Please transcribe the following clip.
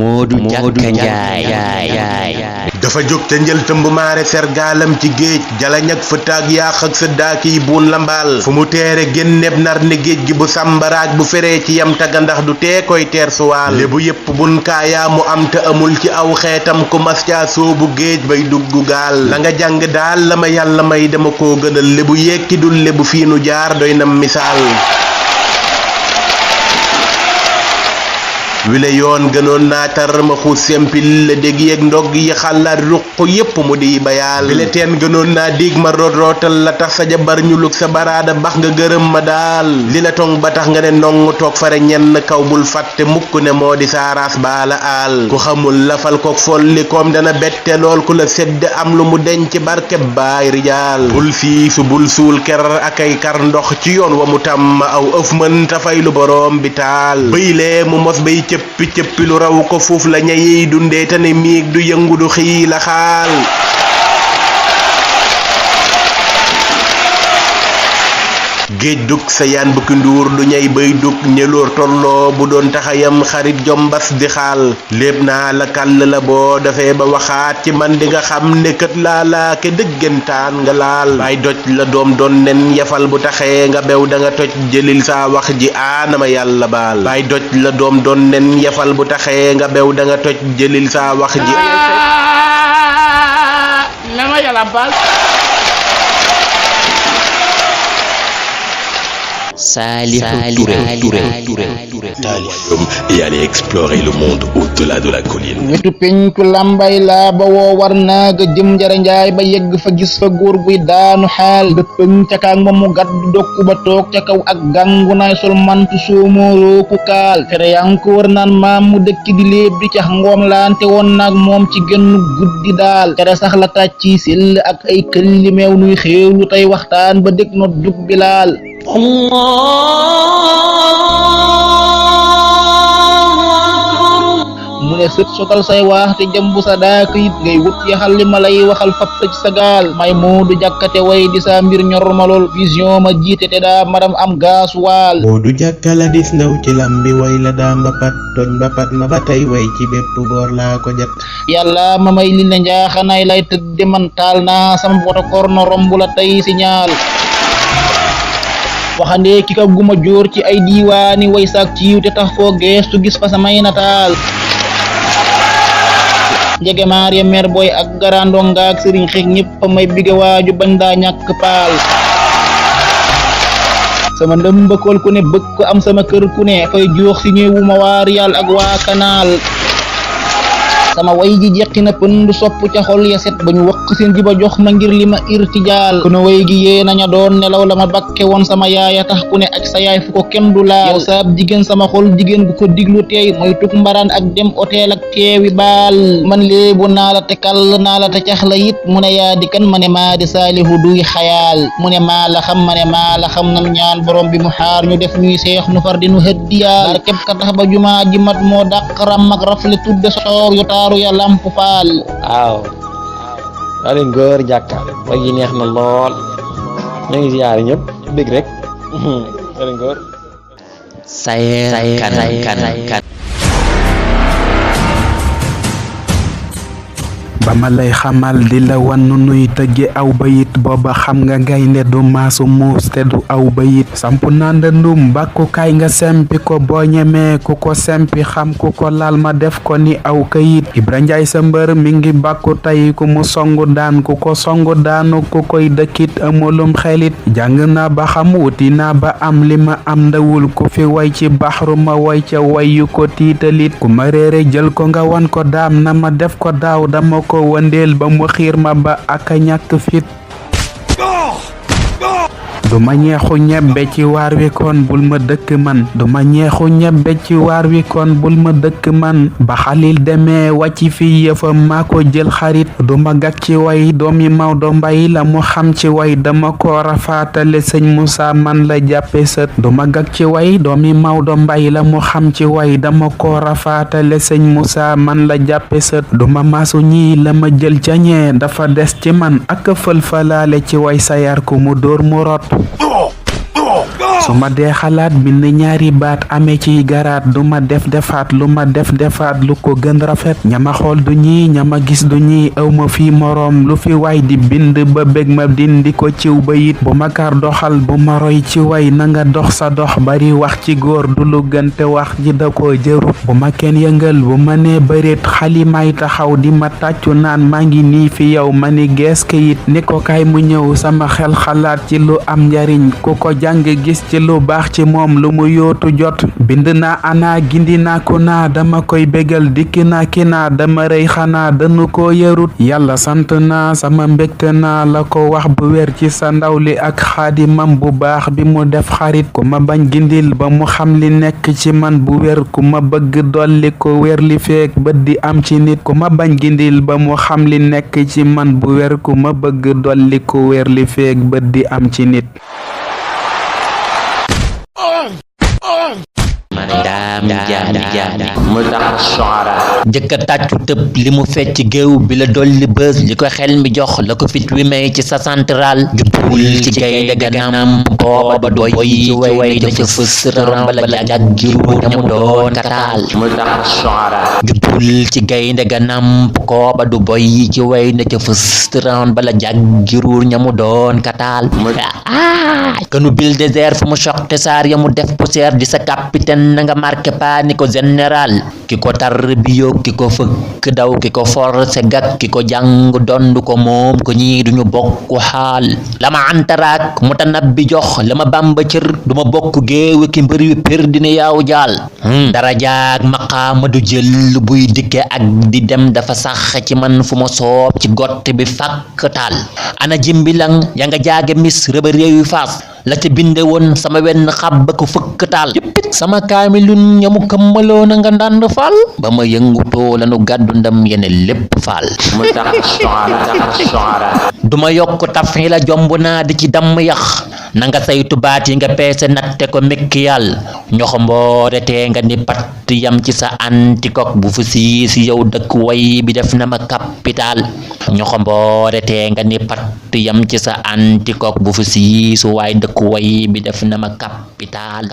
Modou Jaka Njaay dafa jóg ca njël tëmb maare sergaalam ci géej jalañ ak fëtaak yaax ak sa daaki yi buun la mbaal fu mu teere génneb nar ne géej gi bu sàmbaraaj bu feree ci yam taga ndax du tee koy teer suwaal lébu yépp bun kaayaa mu am te amul ci aw xeetam ku mas caa soobu géej bay duggu gaal la nga jàng daal la ma yàlla may dama koo gënal lébu yekki dul lébu fii nu jaar doy na misaal wile yoon gënoon naa tar ma xuus sempil la dégg yeeg ndog yi xalaat ruq yépp mu di bayaal bile teen gënoon naa dig ma rootal la tax sa jabar ñu lug sa baraada bax nga gërëm ma daal li la tong ba tax nga ne nongu toog fare ñenn kaw bul fàtte mukk ne moo di saaraas baala aal ku xamul lafal ko folli koom dana bette lool ku la sedd am lu mu denc barke baay rijaal bul siisu bul suul ker akay kar ndox ci yoon wa mu tàmm aw ëf mën tafay lu boroom bi taal bëylee mu mos bay cëppi cëppi lu raw ko fuuf la ñayiy dundee te ne miig du yëngu du xii la xaal géej dug sa yaan bukki nduur du ñay bay dug ñëloor tolloo bu doon taxayam xarit jombas di xaal lépp naa la kàll la boo dafee ba waxaat ci man di nga xam ne kët laalaake dëggantaan nga laal baay doj la doom doon nen yafal bu taxee nga bew da nga toj jëlil saa wax ji aanama yàlla baal baay doj la doom doon nen yafal bu taxee nga bew da nga toj jëlil saa wax ji nama yàlla baal Salih Touré. Et aller explorer le monde au-delà de la colline. wetu penku lambay la ba woo war naa ga jëm njara njaay ba yegg fa gis fa góor guy daanu xaal dëppëñ ca kaag ma mu gàddu dokku ba toog ca kaw ak gàngu naay sol mantu soomooroo ku kaal fere yang ko war naan maam mu dëkk di léeb di cax ngoom laante woon naag moom ci genn guddi daal tere sax la tàcci sell ak ay këlli meew nuy xéewlu tey waxtaan ba dëkk no dug bilaal mu ne sët sotal say waax te jëmbu sa daaka it ngay wut yaxal li ma lay waxal fapp ci sa gaal may Moodu Jàkkate way di sa mbir ñor ma lool vision ma jiite te daa maram am gaas waal Moodu Jàkka la dis ndaw ci lambi way la daa mbapat toj mbapat ma ba tey way ci bépp boor laa ko jat yàlla ma may li la njaaxanaay lay tëdde man taal naa sama woto korno romb la tey signal waxande ki ka guma jóor ci ay diiwaani way saak ciiw te tax foo geestu gis fa samay nataal njege maria mer boy ak garandonga ak sëriñ xeeg ñëpp may bige waaju bañ daa ñàkk paal sama ndëmbakool ku ne bëgg ko am sama kër ku ne fay joox si ñëw ma waar yàlla ak waa kanaal sama way ji jeqi na pënd sopp ca xol ya set ba ñu wëq seen ji ba jox ma ngir li ma irtijaal kono way gi yee naña doon nelaw la ma bakke woon sama yaaya tax ku ne ak sa yaay fu ko kenn du laal yow saab jigéen sama xol jigéen gu ko diglu teey mooy tuk mbaraan ak dem hôtel ak teewi baal man léebu naa la te kall naa la te cax la it mu ne yaa di kan ma ne maa di saalihu duy xayaal mu ne maa la xam ma ne maa la xam nan ñaan borom bi mu xaar ñu def ñuy seex nu far di nu hëddiyaal dar képp ka tax ba jumaa ji mat moo dàq ram ak rafle tudde soor yu taaru ya lamp faal waaw daal leen góor jàkka way gi neex na lool ñu ngi ziyaar ñëpp bég rek daal leen góor Sayer kan ba ma lay xamal di la wan nu nuy tëgge aw bayit booba xam nga gaynde du maasu muus te du aw bayit samp nanda ndum bàkkukaay nga sempi ko boo ñemee ku ko sempi xam ku ko laal ma def ko ni aw kayit Ibra Njaay sa mbër mi ngi bàkku tey ku mu songu daan ku ko songu daanu ku koy dëkkit amulum xelit jàng na ba xam wuti na ba am li ma am ndawul ku fi way ci baxru ma way ca way yu ko tiitalit ku ma réere jël ko nga wan ko daam na ma def ko daaw dama ko wandeel ba mu xiir ma ba aka ñàkk fit duma ñeexu ñebbe ci waar wi kon bul ma dëkk man duma ñeexu ñebbe ci waar wi kon bul ma dëkk man ba Xalil demee wàcc fi yëfam maa ko jël xarit duma gàk ci way doomi Maodo Mbay la mu xam ci way dama ko rafaatale sëñ Moussa man la jàppe sët duma gàk ci way doomi Maodo Mbay la mu xam ci way dama ko rafaatale sëñ Moussa man la jàppe sët duma maasu ñii la ma jël ca ñee dafa des ci man ak fël-falaale ci way sayar ku mu dóor mu rot su ma dee xalaat bind ñaari baat amee ciy garaat du ma def defaat lu ma def defaat lu ko gën rafet ñama xool du ñii ñama gis du ñii aw ma fi moroom lu fi waay di bind ba bég ma dindi ko ciw ba it bu ma kar doxal bu ma roy ci way na nga dox sa dox bari wax ci góor du lu gën te wax ji da ko jërut bu ma kenn yëngal bu ma nee bëreet xalimaay taxaw di ma tàccu naan maa ngi nii fi yow ma ni gees kayit ni ko kaay mu ñëw sama xel xalaat ci lu am njariñ ku ko jàng gis ci lu baax ci moom lu mu yootu jot bind naa ana gindi naa ko naa dama koy bégal dikki naa ki naa dama rëy xanaa danu ko yarut yàlla sant naa sama mbégte naa la ko wax bu wér ci sa ndaw li ak xaadimam bu baax bi mu def xarit ku ma bañ gindil ba mu xam li nekk ci man bu wér ku ma bëgg dolli ko wér li feek bët di am ci nit ku ma bañ gindil ba mu xam li nekk ci man bu wér ku ma bëgg dolli ko wér li feek bët di am ci nit mu tax jëkka tàccu tëb li mu fecc géew bi la dolli bës li ko xel mi jox la ko fit wi may ci sa central jubbul ci gaynde ganam booba ba doy ci way da ca fës ramba la jag giru te mu doon kataal mu tax jubbul ci gaynde ganam kooba du boy ci way da ca fës ramba la jag giru ña mu doon kataal kanu bil désert fu mu choc te saar ya mu def poussière di sa capitaine na nga marqué pas ni ko général ki ko tarbiyo ki ko fëkk daw ki ko forcé gak ki ko jàng dondu ko moom ko ñii duñu bokk xaal la ma antaraak mutanabbi jox la ma bamba cër duma bokk géew ki mbër wi pér dina yaaw jaal darajaak maqaama du jël buy dikke ak di dem dafa sax ci man fu ma soob ci gott bi fàkk taal ana jimbilang ya nga jaage mis rëba réew yu faas la ca binde woon sama wenn xab ba ko fëkk taal yëppit sama kaamilun ñamu këmmaloon a nga ndànd faal ba ma yëngutoo lanu gàddu ndam yene lépp faal mu tax duma yokk tafin la jomb naa di ci damm yax na nga saytu baat yi nga peese natte ko mekki yàll ñoxo mboore tee nga ni patt yam ci sa antikok bu fu siis yow dëkk way bi def na ma capital ñoxo mboore tee nga ni patt yam ci sa antikok bu fu siis waay dëkk way bi def na ma capital